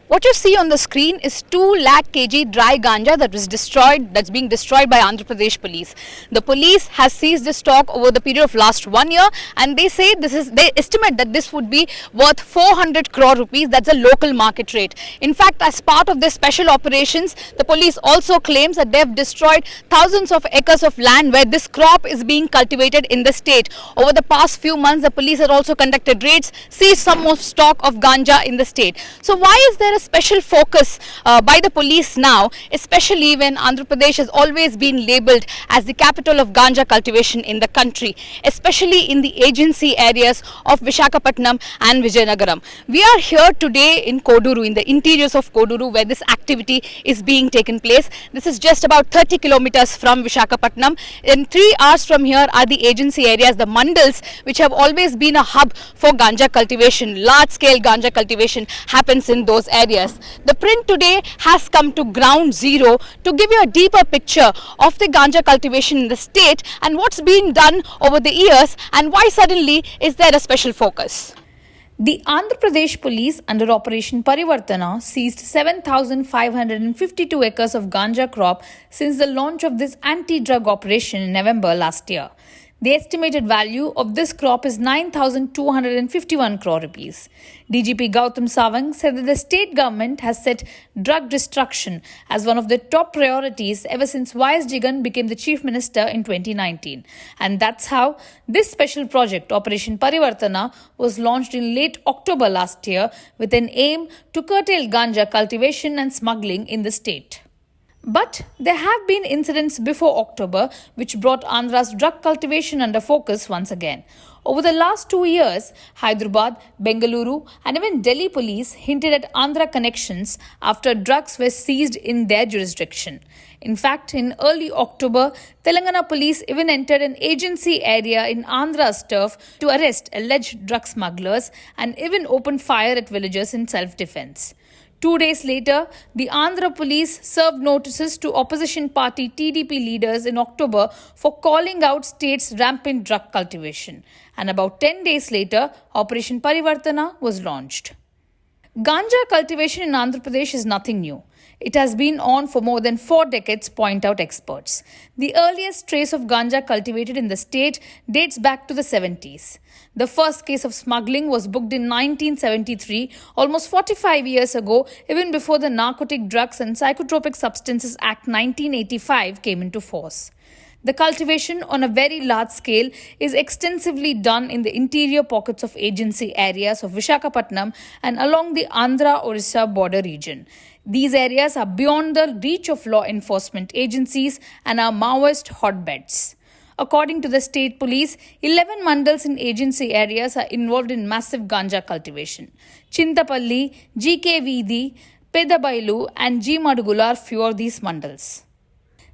What you see on the screen is 2 lakh kg dry ganja that's being destroyed by Andhra Pradesh Police. The police has seized this stock over the period of last 1 year, and they estimate that this would be worth 400 crore rupees. That's a local market rate. In fact, as part of their special operations, the police also claims that they have destroyed thousands of acres of land where this crop is being cultivated in the state. Over the past few months, the police have also conducted raids, seized some more stock of ganja in the state. So why is there a special focus by the police now, especially when Andhra Pradesh has always been labelled as the capital of ganja cultivation in the country, especially in the agency areas of Visakhapatnam and Vizianagaram? We are here today in Koduru, in the interiors of Koduru, where this activity is being taken place. This is just about 30 kilometers from Visakhapatnam. In 3 hours from here are the agency areas, the mandals, which have always been a hub for ganja cultivation. Large scale ganja cultivation happens in those areas. ThePrint today has come to ground zero to give you a deeper picture of the ganja cultivation in the state and what's been done over the years and why suddenly is there a special focus. The Andhra Pradesh Police under Operation Parivartana seized 7,552 acres of ganja crop since the launch of this anti-drug operation in November last year. The estimated value of this crop is 9,251 crore rupees. DGP Gautam Sawang said that the state government has set drug destruction as one of the top priorities ever since Y.S. Jigan became the Chief Minister in 2019. And that's how this special project, Operation Parivartana, was launched in late October last year with an aim to curtail ganja cultivation and smuggling in the state. But there have been incidents before October which brought Andhra's drug cultivation under focus once again. Over the last 2 years, Hyderabad, Bengaluru and even Delhi police hinted at Andhra connections after drugs were seized in their jurisdiction. In fact, in early October, Telangana police even entered an agency area in Andhra's turf to arrest alleged drug smugglers and even opened fire at villagers in self-defense. 2 days later, the Andhra police served notices to opposition party TDP leaders in October for calling out state's rampant drug cultivation. And about 10 days later, Operation Parivartana was launched. Ganja cultivation in Andhra Pradesh is nothing new. It has been on for more than 4 decades, point out experts. The earliest trace of ganja cultivated in the state dates back to the 70s. The first case of smuggling was booked in 1973, almost 45 years ago, even before the Narcotic Drugs and Psychotropic Substances Act 1985 came into force. The cultivation on a very large scale is extensively done in the interior pockets of agency areas of Visakhapatnam and along the Andhra-Orissa border region. These areas are beyond the reach of law enforcement agencies and are Maoist hotbeds. According to the state police, 11 mandals in agency areas are involved in massive ganja cultivation. Chintapalli, GK Veedi, Pedabailu and G Madugula are few of these mandals.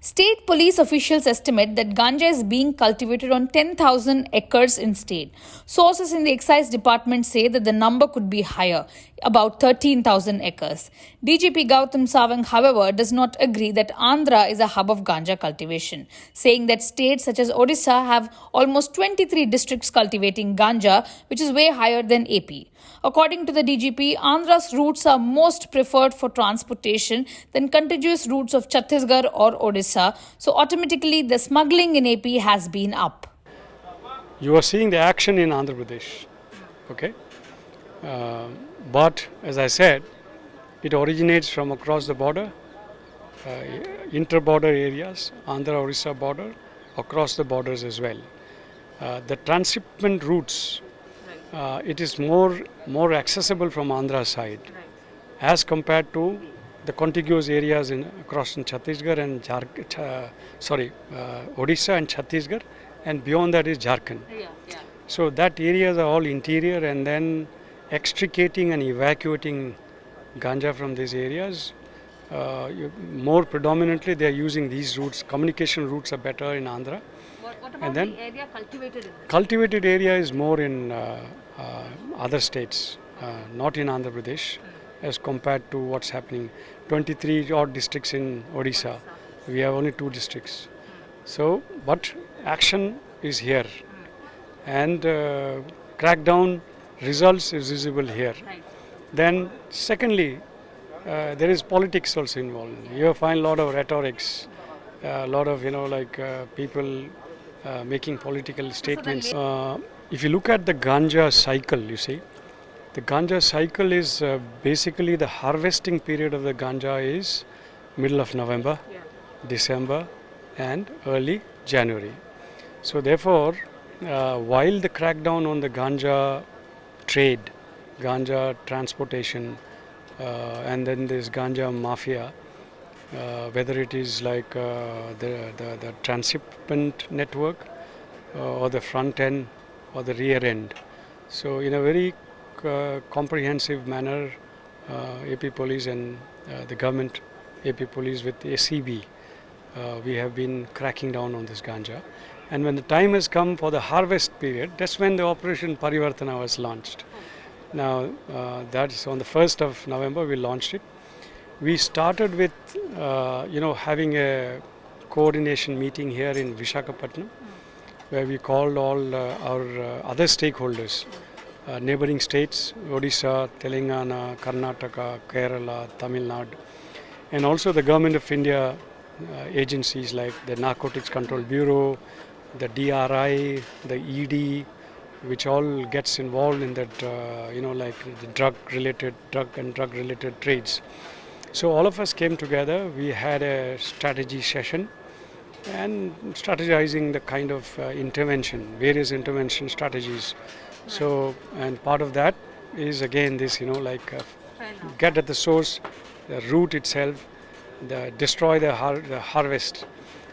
State police officials estimate that ganja is being cultivated on 10,000 acres in state. Sources in the excise department say that the number could be higher, about 13,000 acres. DGP Gautam Sawang, however, does not agree that Andhra is a hub of ganja cultivation, saying that states such as Odisha have almost 23 districts cultivating ganja, which is way higher than AP. According to the DGP, Andhra's routes are most preferred for transportation than contiguous routes of Chhattisgarh or Odisha, so automatically the smuggling in AP has been up. You are seeing the action in Andhra Pradesh, okay? But as I said, it originates from across the border, inter-border areas, Andhra-Orissa border, across the borders as well. The transshipment routes, it is more accessible from Andhra side as compared to the contiguous areas across in Chhattisgarh and Odisha and Chhattisgarh, and beyond that is Jharkhand. So that areas are all interior, and then extricating and evacuating ganja from these areas, more predominantly they are using these routes. Communication routes are better in Andhra. What about the area cultivated in? Cultivated area is more in other states, not in Andhra Pradesh, as compared to what's happening. 23 odd districts in Odisha, we have only 2 districts. So, but action is here, and crackdown results is visible here. Then secondly, there is politics also involved. You find a lot of rhetorics, a lot of people making political statements. If you look at the ganja cycle, you see, the ganja cycle is basically the harvesting period of the ganja is middle of November, December, and early January. So therefore, while the crackdown on the ganja trade, ganja transportation, and then this ganja mafia, whether it is like the transshipment network or the front end or the rear end. So in a very comprehensive manner, AP Police and the government, AP Police with SCB, we have been cracking down on this ganja. And when the time has come for the harvest period, that's when the Operation Parivartana was launched. Now, that's on the 1st of November we launched it. We started with, having a coordination meeting here in Visakhapatnam, where we called all our other stakeholders, neighboring states, Odisha, Telangana, Karnataka, Kerala, Tamil Nadu, and also the Government of India agencies like the Narcotics Control Bureau, the DRI, the ED, which all gets involved in that, the drug and drug related trades. So all of us came together. We had a strategy session and strategizing the kind of intervention, various intervention strategies. So, and part of that is again this, get at the source, the root itself, destroy the harvest.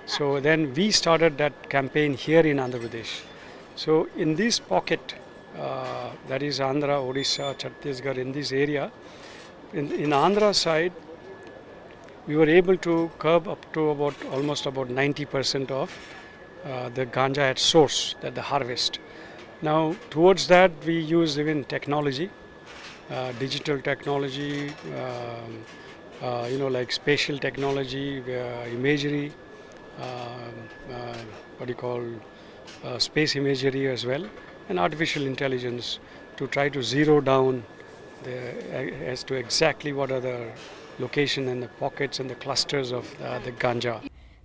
So then we started that campaign here in Andhra Pradesh. So in this pocket, that is Andhra, Odisha, Chhattisgarh, in this area, in Andhra side, we were able to curb up to almost about 90% of the ganja at source, that the harvest. Now towards that we use even technology, digital technology, like spatial technology, imagery, space imagery as well, and artificial intelligence to try to zero down as to exactly what are the location and the pockets and the clusters of the ganja.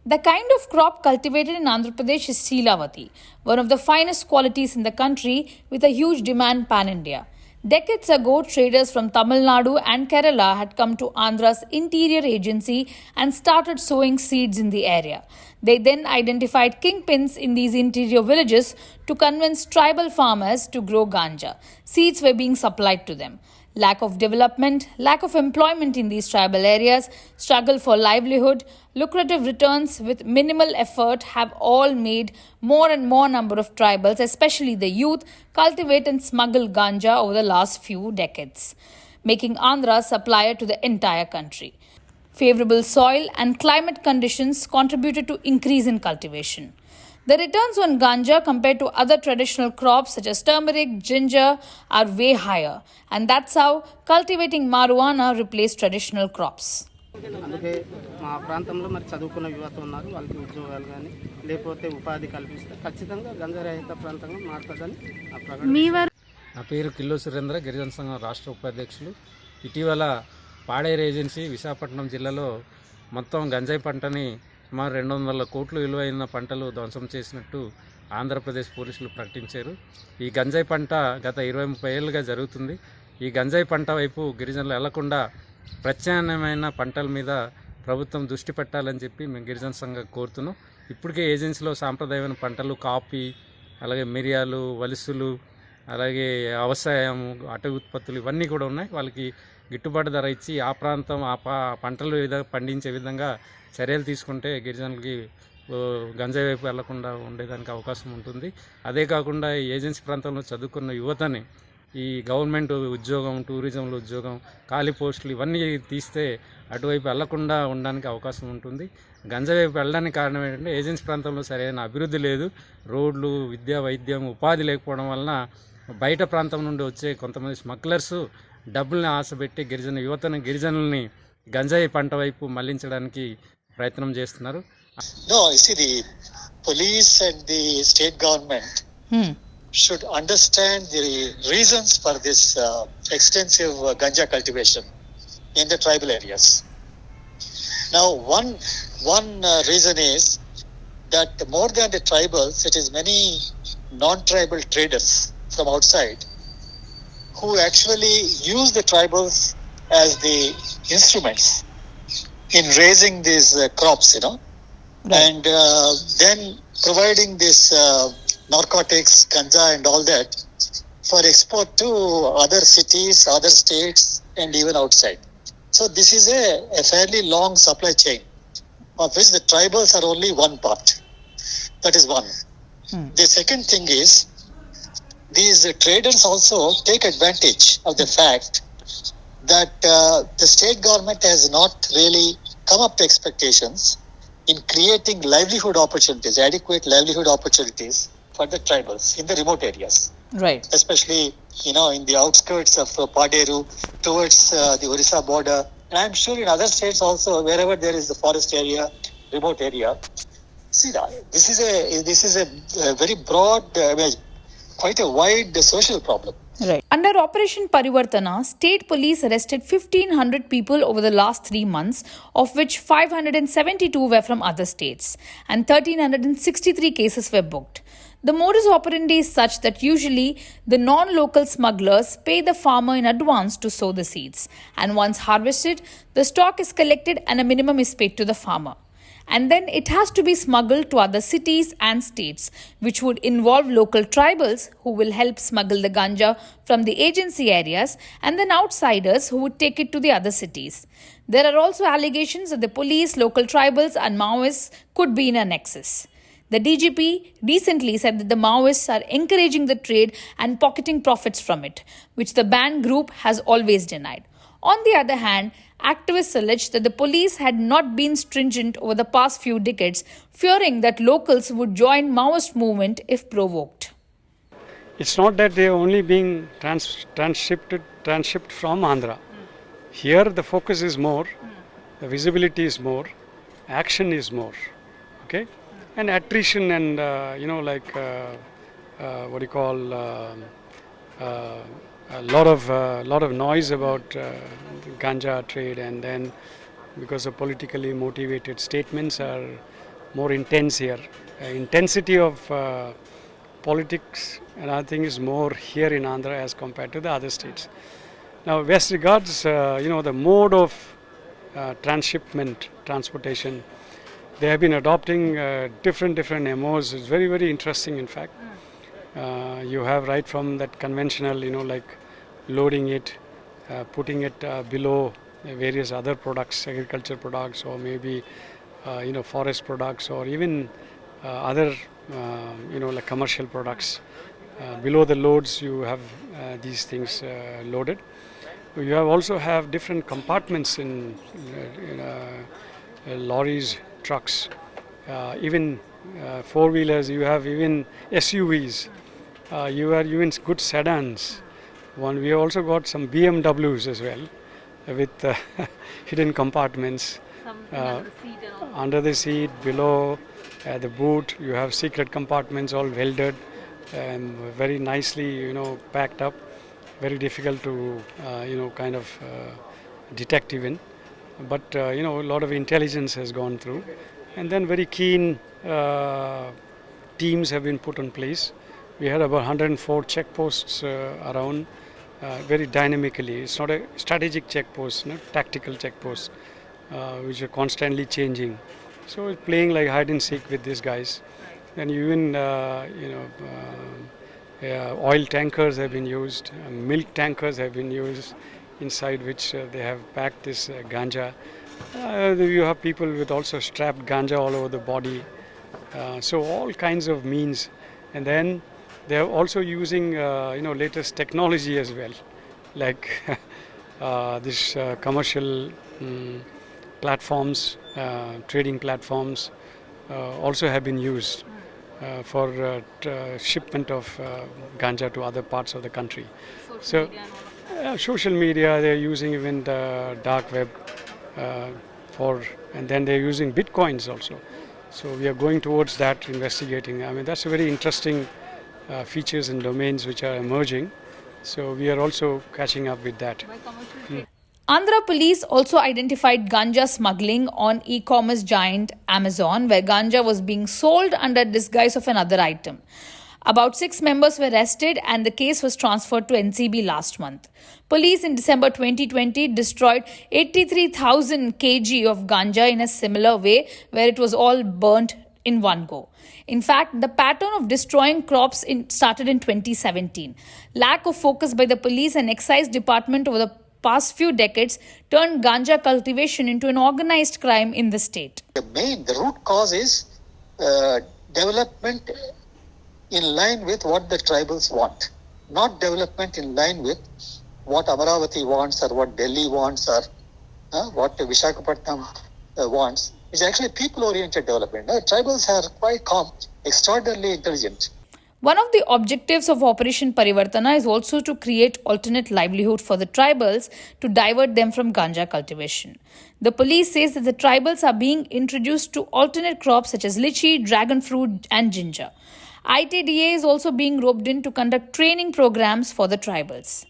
The kind of crop cultivated in Andhra Pradesh is Sheelavati, one of the finest qualities in the country with a huge demand pan-India. Decades ago, traders from Tamil Nadu and Kerala had come to Andhra's interior agency and started sowing seeds in the area. They then identified kingpins in these interior villages to convince tribal farmers to grow ganja. Seeds were being supplied to them. Lack of development, lack of employment in these tribal areas, struggle for livelihood, lucrative returns with minimal effort have all made more and more number of tribals, especially the youth, cultivate and smuggle ganja over the last few decades, making Andhra a supplier to the entire country. Favorable soil and climate conditions contributed to increase in cultivation. The returns on ganja compared to other traditional crops such as turmeric, ginger are way higher, and that's how cultivating marijuana replaced traditional crops. అందుకే మా ప్రాంతంలో మరి చదువుకున్న యువత ఉన్నారు, వాళ్ళకి ఉద్యోగాలు కానీ లేకపోతే ఉపాధి కల్పిస్తే ఖచ్చితంగా గంజారహిత ప్రాంతంగా మారుతుందని నా ప్రకటన. నా పేరు కిల్లో సురేంద్ర, గిరిజన సంఘం రాష్ట్ర ఉపాధ్యక్షులు. ఇటీవల పాడేరు ఏజెన్సీ విశాఖపట్నం జిల్లాలో మొత్తం గంజాయి పంటని సుమారు 200 కోట్లు విలువైన పంటలు ధ్వంసం చేసినట్టు ఆంధ్రప్రదేశ్ పోలీసులు ప్రకటించారు. ఈ గంజాయి పంట గత 20-30 ఏళ్ళుగా జరుగుతుంది. ఈ గంజాయి పంట వైపు గిరిజనులు వెళ్లకుండా ప్రత్యామ్నాయమైన పంటల మీద ప్రభుత్వం దృష్టి పెట్టాలని చెప్పి మేము గిరిజన సంఘం కోరుతున్నాం. ఇప్పటికే ఏజెన్సీలో సాంప్రదాయమైన పంటలు కాఫీ, అలాగే మిరియాలు, వలుసులు, అలాగే వ్యవసాయం, అటవీ ఉత్పత్తులు ఇవన్నీ కూడా ఉన్నాయి. వాళ్ళకి గిట్టుబాటు ధర ఇచ్చి ఆ ప్రాంతం పంటలు పండించే విధంగా చర్యలు తీసుకుంటే గిరిజనులకి గంజాయి వైపు వెళ్లకుండా ఉండేదానికి అవకాశం ఉంటుంది. అదే కాకుండా ఈ ఏజెన్సీ ప్రాంతంలో చదువుకున్న యువతని ఈ గవర్నమెంట్ ఉద్యోగం, టూరిజంలో ఉద్యోగం, ఖాళీ పోస్టులు ఇవన్నీ తీస్తే అటువైపు వెళ్లకుండా ఉండడానికి అవకాశం ఉంటుంది. గంజాయి వైపు వెళ్ళడానికి కారణం ఏంటంటే ఏజెన్సీ ప్రాంతంలో సరైన అభివృద్ధి లేదు. రోడ్లు, విద్య, వైద్యం, ఉపాధి లేకపోవడం వలన బయట ప్రాంతం నుండి వచ్చే కొంతమంది స్మగ్లర్స్ డబ్బుల్ని ఆశపెట్టి గిరిజనుల్ని గంజాయి పంట వైపు మళ్లించడానికి ప్రయత్నం చేస్తున్నారు. No, you see, the police and the state government should understand the reasons for this extensive ganja cultivation. in the tribal areas. Now, one reason is that more than the tribals, it is many non-tribal traders from outside who actually use the tribals as the instruments in raising these crops, and then providing this narcotics, ganja and all that for export to other cities, other states and even outside. So this is a fairly long supply chain of which the tribals are only one part. That is one. The second thing is these traders also take advantage of the fact that the state government has not really come up to expectations in creating livelihood opportunities, adequate livelihood opportunities for the tribals in the remote areas. Right. Especially, in the outskirts of Paderu, towards the Orissa border. And I'm sure in other states also, wherever there is the forest area, remote area. See, this is a very broad, quite a wide social problem. Right. Under Operation Parivartana, state police arrested 1,500 people over the last 3 months, of which 572 were from other states, and 1,363 cases were booked. The modus operandi is such that usually the non-local smugglers pay the farmer in advance to sow the seeds, and once harvested, the stock is collected and a minimum is paid to the farmer. And then it has to be smuggled to other cities and states, which would involve local tribals who will help smuggle the ganja from the agency areas, and then outsiders who would take it to the other cities. There are also allegations that the police, local tribals and Maoists could be in a nexus. The DGP recently said that the Maoists are encouraging the trade and pocketing profits from it, which the banned group has always denied. On the other hand, activists allege that the police had not been stringent over the past few decades, fearing that locals would join Maoist movement if provoked. It's not that they are only being transshipped from Andhra. Here the focus is more, the visibility is more, action is more, okay? And attrition and a lot of noise about ganja trade, and then because of politically motivated statements are more intense here. Intensity of politics and other thing is more here in Andhra as compared to the other states. Now, as regards the mode of transshipment, transportation, they have been adopting different MOs. It's very, very interesting, in fact. You have right from that conventional, like loading it, putting it below various other products, agriculture products, or maybe forest products, or even other like commercial products. Below the loads, you have these things loaded. You also have different compartments in lorries, trucks, even four-wheelers. You have even SUVs. You have even good sedans. We have also got some BMWs as well, with hidden compartments under the seat, below the boot. You have secret compartments all welded and very nicely, packed up. Very difficult to, detect even. But, a lot of intelligence has gone through. And then very keen teams have been put in place. We had about 104 checkposts around, very dynamically. It's not a strategic checkpost, tactical checkposts, which are constantly changing. So it's playing like hide and seek with these guys. And even, oil tankers have been used, milk tankers have been used, inside which they have packed this ganja. You have people with also strapped ganja all over the body. So all kinds of means. And then they are also using latest technology as well, like this commercial platforms, trading platforms also have been used for shipment of ganja to other parts of the country. Social media, they're using even the dark web and then they're using bitcoins also. So we are going towards that, investigating. I mean, that's a very interesting features and domains which are emerging. So we are also catching up with that. Andhra Police also identified ganja smuggling on e-commerce giant Amazon, where ganja was being sold under disguise of another item. About 6 members were arrested and the case was transferred to NCB last month. Police in December 2020 destroyed 83,000 kg of ganja in a similar way, where it was all burnt in one go. In fact, the pattern of destroying crops started in 2017. Lack of focus by the police and excise department over the past few decades turned ganja cultivation into an organized crime in the state. The root cause is development in line with what the tribals want, not development in line with what Amaravati wants or what Delhi wants or what Visakhapatnam wants. It's actually people-oriented development. Tribals are quite calm, extraordinarily intelligent. One of the objectives of Operation Parivartana is also to create alternate livelihood for the tribals to divert them from ganja cultivation. The police says that the tribals are being introduced to alternate crops such as lychee, dragon fruit and ginger. ITDA is also being roped in to conduct training programs for the tribals.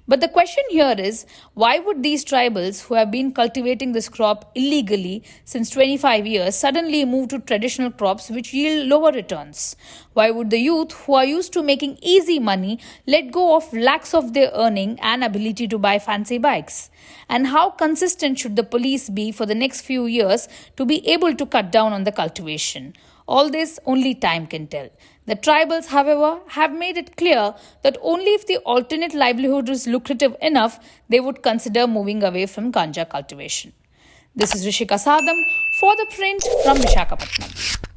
But the question here is, why would these tribals who have been cultivating this crop illegally since 25 years suddenly move to traditional crops which yield lower returns? Why would the youth who are used to making easy money let go of lakhs of their earning and ability to buy fancy bikes? And how consistent should the police be for the next few years to be able to cut down on the cultivation? All this only time can tell. The tribals, however, have made it clear that only if the alternate livelihood is lucrative enough, they would consider moving away from ganja cultivation. This is Rishika Sadam for ThePrint from Visakhapatnam.